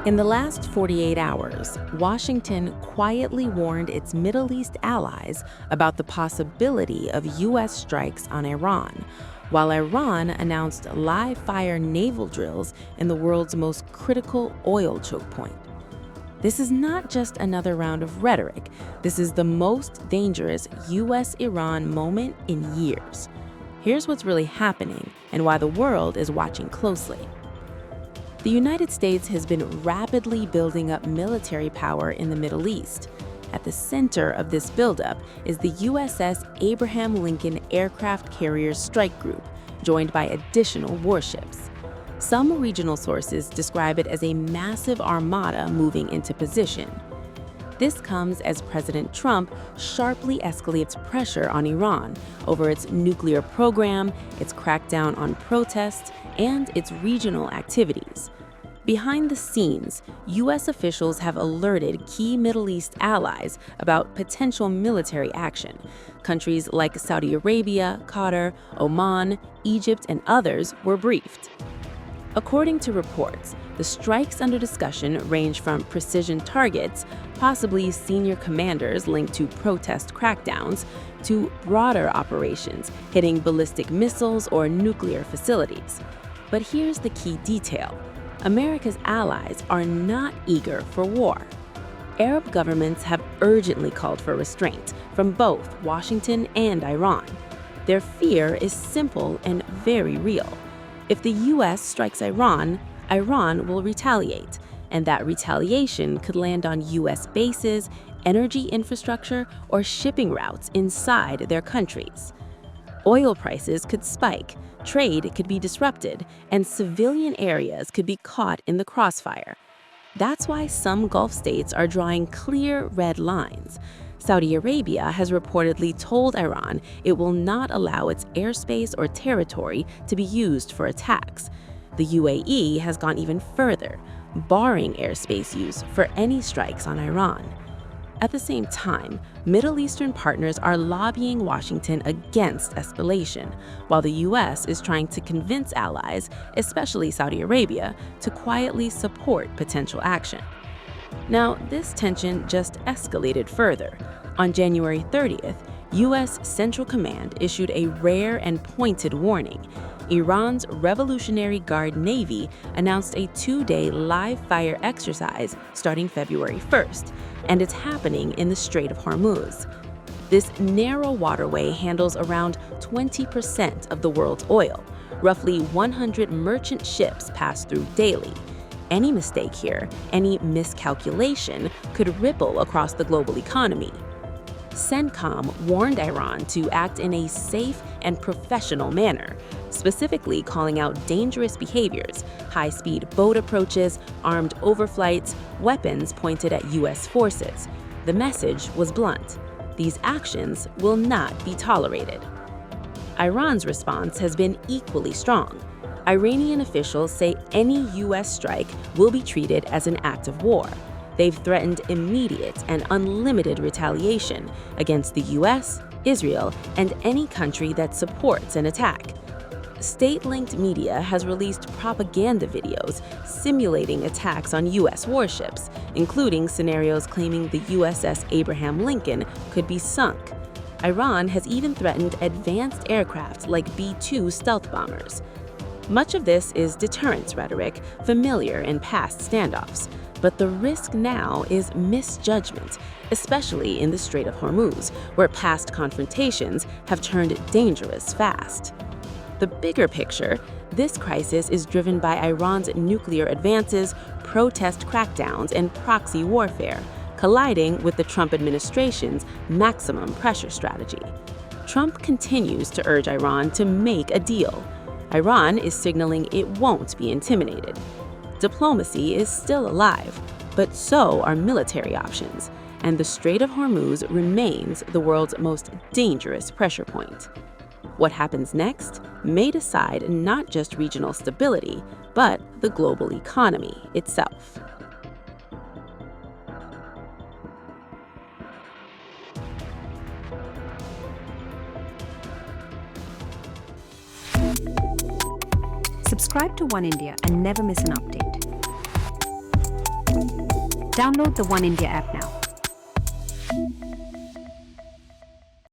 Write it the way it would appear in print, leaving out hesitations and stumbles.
In the last 48 hours, Washington quietly warned its Middle East allies about the possibility of U.S. strikes on Iran, while Iran announced live-fire naval drills in the world's most critical oil choke point. This is not just another round of rhetoric. This is the most dangerous U.S.-Iran moment in years. Here's what's really happening and why the world is watching closely. The United States has been rapidly building up military power in the Middle East. At the center of this buildup is the USS Abraham Lincoln aircraft carrier strike group, joined by additional warships. Some regional sources describe it as a massive armada moving into position. This comes as President Trump sharply escalates pressure on Iran over its nuclear program, its crackdown on protests, and its regional activities. Behind the scenes, U.S. officials have alerted key Middle East allies about potential military action. Countries like Saudi Arabia, Qatar, Oman, Egypt, and others were briefed. According to reports, the strikes under discussion range from precision targets, possibly senior commanders linked to protest crackdowns, to broader operations hitting ballistic missiles or nuclear facilities. But here's the key detail. America's allies are not eager for war. Arab governments have urgently called for restraint from both Washington and Iran. Their fear is simple and very real. If the U.S. strikes Iran, Iran will retaliate, and that retaliation could land on U.S. bases, energy infrastructure, or shipping routes inside their countries. Oil prices could spike, trade could be disrupted, and civilian areas could be caught in the crossfire. That's why some Gulf states are drawing clear red lines. Saudi Arabia has reportedly told Iran it will not allow its airspace or territory to be used for attacks. The UAE has gone even further, barring airspace use for any strikes on Iran. At the same time, Middle Eastern partners are lobbying Washington against escalation, while the U.S. is trying to convince allies, especially Saudi Arabia, to quietly support potential action. Now, this tension just escalated further. On January 30th, U.S. Central Command issued a rare and pointed warning. Iran's Revolutionary Guard Navy announced a 2-day live-fire exercise starting February 1st, and it's happening in the Strait of Hormuz. This narrow waterway handles around 20% of the world's oil. Roughly 100 merchant ships pass through daily. Any mistake here, any miscalculation, could ripple across the global economy. CENTCOM warned Iran to act in a safe and professional manner, specifically calling out dangerous behaviors, high-speed boat approaches, armed overflights, weapons pointed at U.S. forces. The message was blunt. These actions will not be tolerated. Iran's response has been equally strong. Iranian officials say any U.S. strike will be treated as an act of war. They've threatened immediate and unlimited retaliation against the U.S., Israel, and any country that supports an attack. State-linked media has released propaganda videos simulating attacks on U.S. warships, including scenarios claiming the USS Abraham Lincoln could be sunk. Iran has even threatened advanced aircraft like B-2 stealth bombers. Much of this is deterrence rhetoric, familiar in past standoffs. But the risk now is misjudgment, especially in the Strait of Hormuz, where past confrontations have turned dangerous fast. The bigger picture, this crisis is driven by Iran's nuclear advances, protest crackdowns, and proxy warfare, colliding with the Trump administration's maximum pressure strategy. Trump continues to urge Iran to make a deal. Iran is signaling it won't be intimidated. Diplomacy is still alive, but so are military options, and the Strait of Hormuz remains the world's most dangerous pressure point. What happens next may decide not just regional stability, but the global economy itself. Subscribe to One India and never miss an update. Download the One India app now.